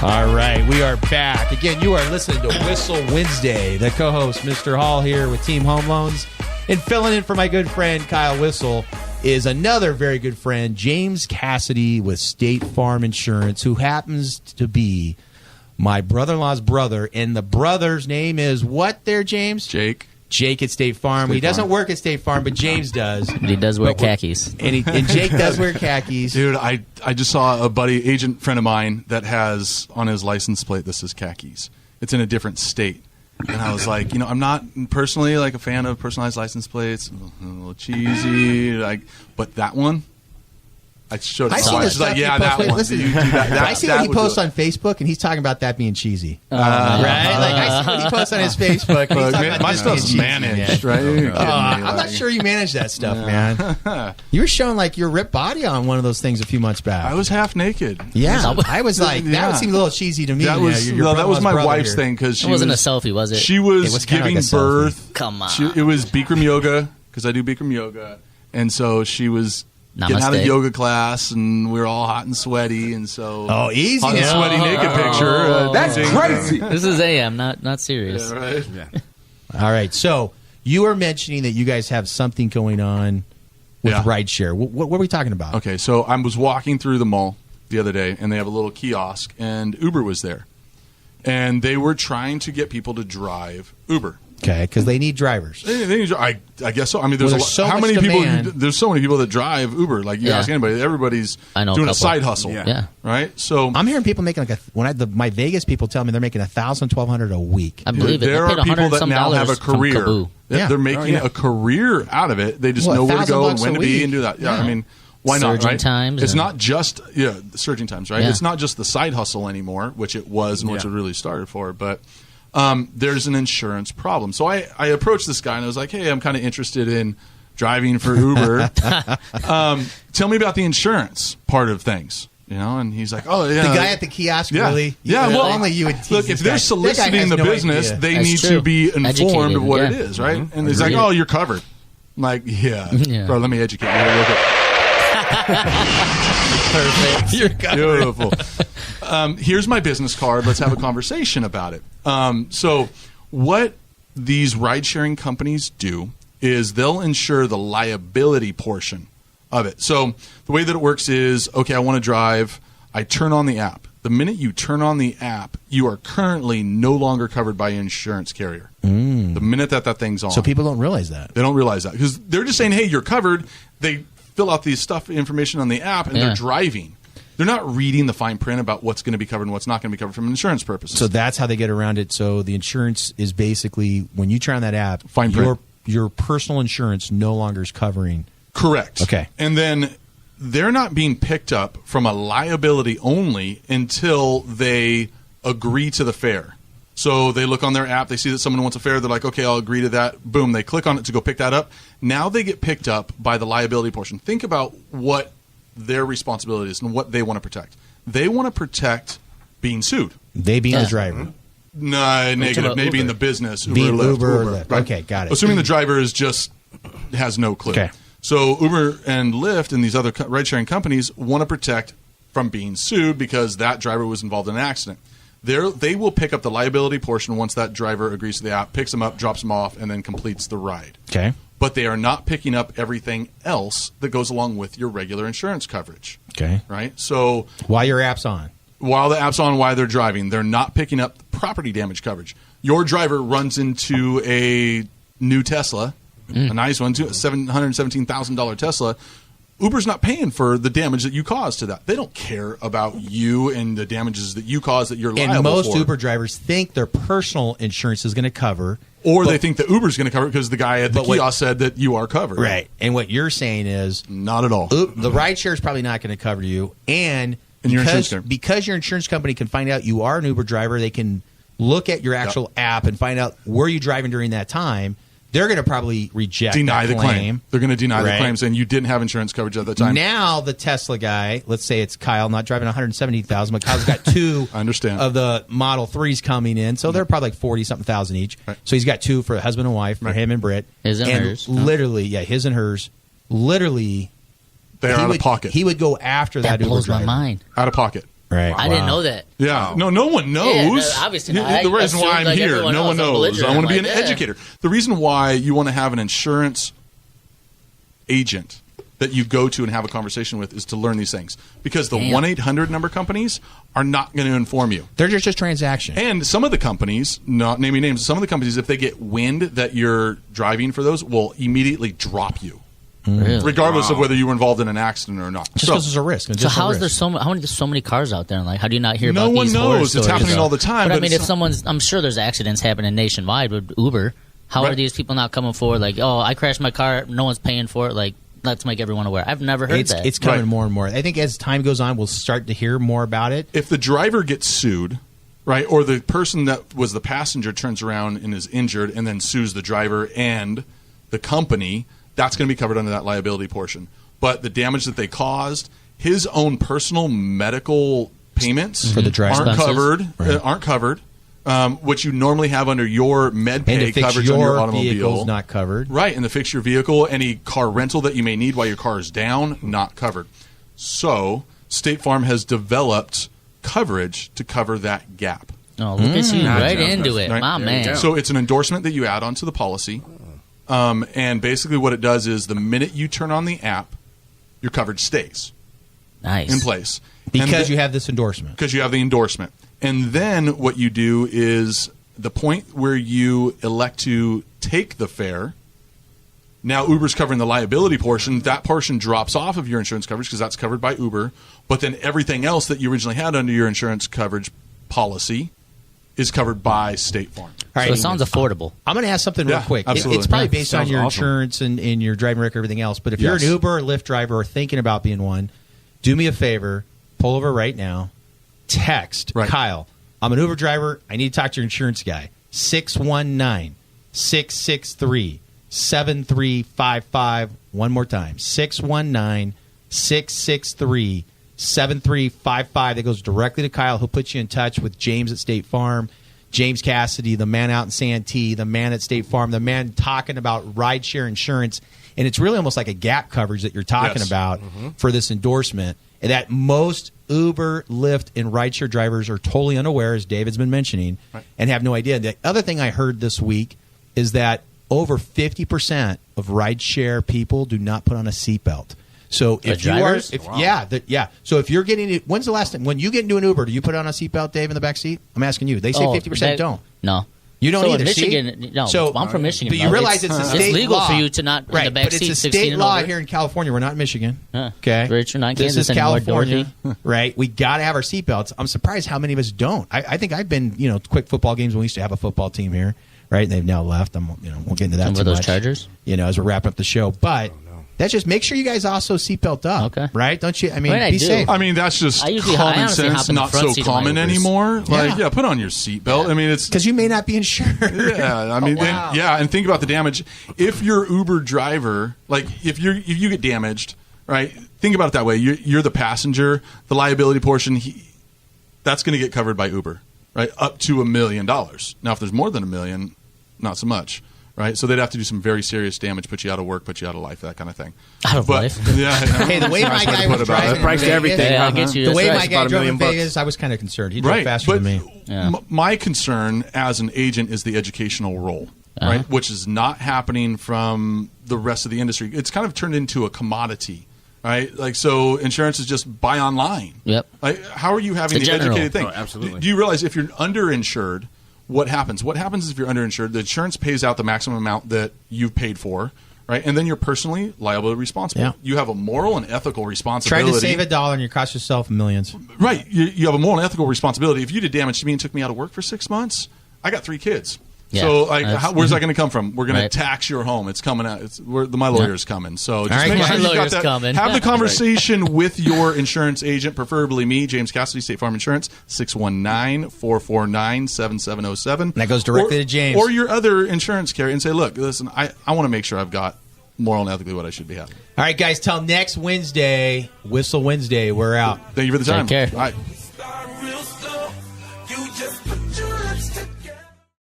All right, we are back. Again, you are listening to Whissel Wednesday. The co-host, Mr. Hall, here with Team Home Loans. And filling in for my good friend, Kyle Whissel, is another very good friend, James Cassady with State Farm Insurance, who happens to be my brother-in-law's brother. And the brother's name is what there, James? Jake. Jake at State Farm. He doesn't work at State Farm, but James does. But he does wear khakis. And Jake does wear khakis. Dude, I just saw a buddy, agent friend of mine, that has on his license plate, this is khakis. It's in a different state. And I was like, I'm not personally like a fan of personalized license plates. A little cheesy. But that one, I showed it. She's like, yeah, that one. Listen, I see what he posts on Facebook, and he's talking about that being cheesy. Right? Like, I see what he posts on his Facebook. And he's talking about my stuff's managed, right? I'm not sure you manage that stuff, man. You were showing like your ripped body on one of those things a few months back. I was half naked. Yeah, I was like, that seemed a little cheesy to me. That was my wife's thing because it wasn't a selfie, was it? She was giving birth. Come on, it was Bikram yoga because I do Bikram yoga, and so she was. Namaste. Getting out of yoga class, and we were all hot and sweaty, and so easy, hot and sweaty naked picture. That's crazy. This is AM, not serious. Yeah, right. Yeah. All right, so you were mentioning that you guys have something going on with rideshare. What were we talking about? Okay, so I was walking through the mall the other day, and they have a little kiosk, and Uber was there, and they were trying to get people to drive Uber. Okay, because they need drivers. I guess so. I mean, there's so how much many demand. people? There's so many people that drive Uber. Like you ask anybody, everybody's doing a side hustle. Yeah. Right. So I'm hearing people making like my Vegas people tell me they're making $1,000, $1,200 a week. I believe it. There are people that now have a career. They're making a career out of it. They just know where to go and when to be and do that. Yeah. I mean, why not? Surging times. It's not just surging times, right? It's not just the side hustle anymore, which it was and which it really started for, but. There's an insurance problem. So I approached this guy and I was like, hey, I'm kind of interested in driving for Uber. Tell me about the insurance part of things. And he's like, oh, yeah. The guy at the kiosk, really? Yeah, well, only you would tease look, if they're soliciting the business, they need to be informed of what it is, right? Mm-hmm. And he's like, oh, you're covered. I'm like, yeah. Bro, let me educate you. Perfect. You're covered. Beautiful. Here's my business card. Let's have a conversation about it. So what these ride-sharing companies do is they'll insure the liability portion of it. So the way that it works is, okay, I want to drive. I turn on the app. The minute you turn on the app, you are currently no longer covered by your insurance carrier. The minute that thing's on. So people don't realize that. They don't realize that because they're just saying, hey, you're covered. They fill out the information on the app, and they're driving. They're not reading the fine print about what's going to be covered and what's not going to be covered from insurance purposes. So that's how they get around it. So the insurance is basically, when you turn on that app, fine print. Your personal insurance no longer is covering. Correct. Okay. And then they're not being picked up from a liability only until they agree to the fare. So they look on their app, they see that someone wants a fare, they're like, okay, I'll agree to that. Boom, they click on it to go pick that up. Now they get picked up by the liability portion. Think about what their responsibility is and what they want to protect. They want to protect being sued. They being the driver. No, negative. Maybe in the business. Being Uber or Lyft. Lyft. Okay, got it. Assuming the driver has no clue. Okay. So Uber and Lyft and these other ride-sharing companies want to protect from being sued because that driver was involved in an accident. They will pick up the liability portion once that driver agrees to the app, picks them up, drops them off, and then completes the ride. Okay. But they are not picking up everything else that goes along with your regular insurance coverage. Okay. Right? So while your app's on. While the app's on, while they're driving, they're not picking up property damage coverage. Your driver runs into a new Tesla, a nice one, too, a $717,000 Tesla. Uber's not paying for the damage that you caused to that. They don't care about you and the damages that you caused that you're liable for. And most Uber drivers think their personal insurance is going to cover. Or they think that Uber's going to cover it because the guy at the kiosk said that you are covered. Right. And what you're saying is... Not at all. The rideshare is probably not going to cover you. And because your insurance company can find out you are an Uber driver, they can look at your actual app and find out were you driving during that time. They're going to probably deny the claim. They're going to deny the claim, saying you didn't have insurance coverage at the time. Now the Tesla guy, let's say it's Kyle, not driving 170,000, but Kyle's got two I understand. of the Model 3s coming in, so they're probably like 40-something thousand each. Right. So he's got two for husband and wife, for him and Britt. His and hers. Literally, his and hers. Literally, they're out of pocket. He would go after that Uber blows driver. my mind. Out of pocket. Right. I didn't know that. Yeah, no one knows. Yeah, no, obviously not. The reason why I I'm assumed, like, here, everyone no one else, I'm knows. I want to be an belligerent, like, educator. The reason why you want to have an insurance agent that you go to and have a conversation with is to learn these things, because the 1-800 number companies are not going to inform you. They're just transaction. And some of the companies, not naming names, some of the companies, if they get wind that you're driving for those, will immediately drop you. Really? Regardless of whether you were involved in an accident or not. Just because there's a risk. So how is there so many cars out there? Like, how do you not hear No about one these horror knows. It's stories? happening all the time, But I but mean, it's if I'm sure there's accidents happening nationwide with Uber. How Right. are these people not coming forward? Like, oh, I crashed my car. No one's paying for it. Like, let's make everyone aware. I've never heard that. It's coming Right. more and more. I think as time goes on, we'll start to hear more about it. if the driver gets sued, right, or the person that was the passenger turns around and is injured and then sues the driver and the company, that's going to be covered under that liability portion. But the damage that they caused, his own personal medical payments For the driver. aren't covered. Which you normally have under your med And pay to fix coverage on your your automobile. vehicle's not covered. Right, and to fix your vehicle, any car rental that you may need while your car is down, not covered. So State Farm has developed coverage to cover that gap. Oh, look at you, right Gotcha. into it, Right. my There you man. go. So it's an endorsement that you add onto the policy. And basically what it does is the minute you turn on the app, your coverage stays Nice. in place. Because you have this endorsement. Because you have the endorsement. And then what you do is the point where you elect to take the fare, now Uber's covering the liability portion. That portion drops off of your insurance coverage because that's covered by Uber. But then everything else that you originally had under your insurance coverage policy is covered by State Farm. All So right. it sounds affordable. I'm going to ask something real Yeah, quick. absolutely. It's probably Yeah, based on sounds your awesome. insurance and your driving record, everything else. But if you're an Yes. Uber or Lyft driver or thinking about being one, do me a favor, pull over right now, text Right. Kyle. I'm an Uber driver. I need to talk to your insurance guy. 619-663-7355. One more time. 619-663-7355. That goes directly to Kyle. He'll put you in touch with James at State Farm. James Cassady, the man out in Santee, the man at State Farm, the man talking about rideshare insurance. And it's really almost like a gap coverage that you're talking Yes. about for this endorsement. And that most Uber, Lyft, and rideshare drivers are totally unaware, as David's been mentioning, and have no idea. The other thing I heard this week is that over 50% of rideshare people do not put on a seatbelt. So if you are, drivers? So if you're getting it, when's the last time when you get into an Uber, do you put on a seatbelt, Dave, in the back seat? I'm asking you. They say 50% don't. No. You don't so either. In Michigan, see? no. So I'm from Michigan. but you though. realize it's a state legal law. for you to not in right, the back but seat. it's a 16 state and law over. here in California. We're not in Michigan. Huh. Okay, Very true. Not this Kansas is anymore, California, Dorothy. right? We got to have our seatbelts. I'm surprised how many of us don't. I think I've been, quick football games when we used to have a football team here, right? And they've now left. Won't get into that Some too of those much. Chargers? As we're wrapping up the show, but. That's just make sure you guys also seatbelt up, Okay. right? Don't you? I mean, I mean, I be do. safe. I mean, that's just I usually- I common honestly hop sense, in the not front so seat of my common Ubers. anymore. Yeah. Like, put on your seatbelt. I mean, it's Because you may not be insured. Yeah, I mean, wow. and think about the damage. If your Uber driver, like if you get damaged, right? Think about it that way. You're the passenger. The liability portion, that's going to get covered by Uber, right? Up to $1 million. Now, if there's more than $1 million, not so much, right? So they'd have to do some very serious damage, put you out of work, put you out of life, that kind of thing. Out of life? Yeah. I know. Hey, the way my Nice way to guy put was it about driving, it. Price to everything. Yeah, I huh? get you. The That's way right. my guy About $1 drove in million Vegas, I was kind of concerned. He drove Right, faster but than me. Yeah. my concern as an agent is the educational role, right? Which is not happening from the rest of the industry. It's kind of turned into a commodity, right? Like, so insurance is just buy online. Yep. Like, how are you having The the general. educated thing? Oh, absolutely. Do you realize if you're underinsured, what happens? What happens is if you're underinsured, the insurance pays out the maximum amount that you've paid for, right? And then you're personally liable and responsible. Yeah. You have a moral and ethical Try responsibility. to save $1 and you cost yourself millions. Right. You have a moral and ethical responsibility. If you did damage to me and took me out of work for 6 months, I got 3 kids. Yeah, So, like, that's- where's that going to come from? We're going Right. to tax your home. It's coming out. My lawyer's coming. So just right, make guys. sure My you got lawyer's that. coming. Have the conversation with your insurance agent, preferably me, James Cassady, State Farm Insurance, 619-449-7707. And that goes directly to James. Or your other insurance carrier and say, look, listen, I want to make sure I've got moral and ethically what I should be having. All right, guys, till next Wednesday, Whissel Wednesday. We're out. Thank you for the time. Take care. Bye.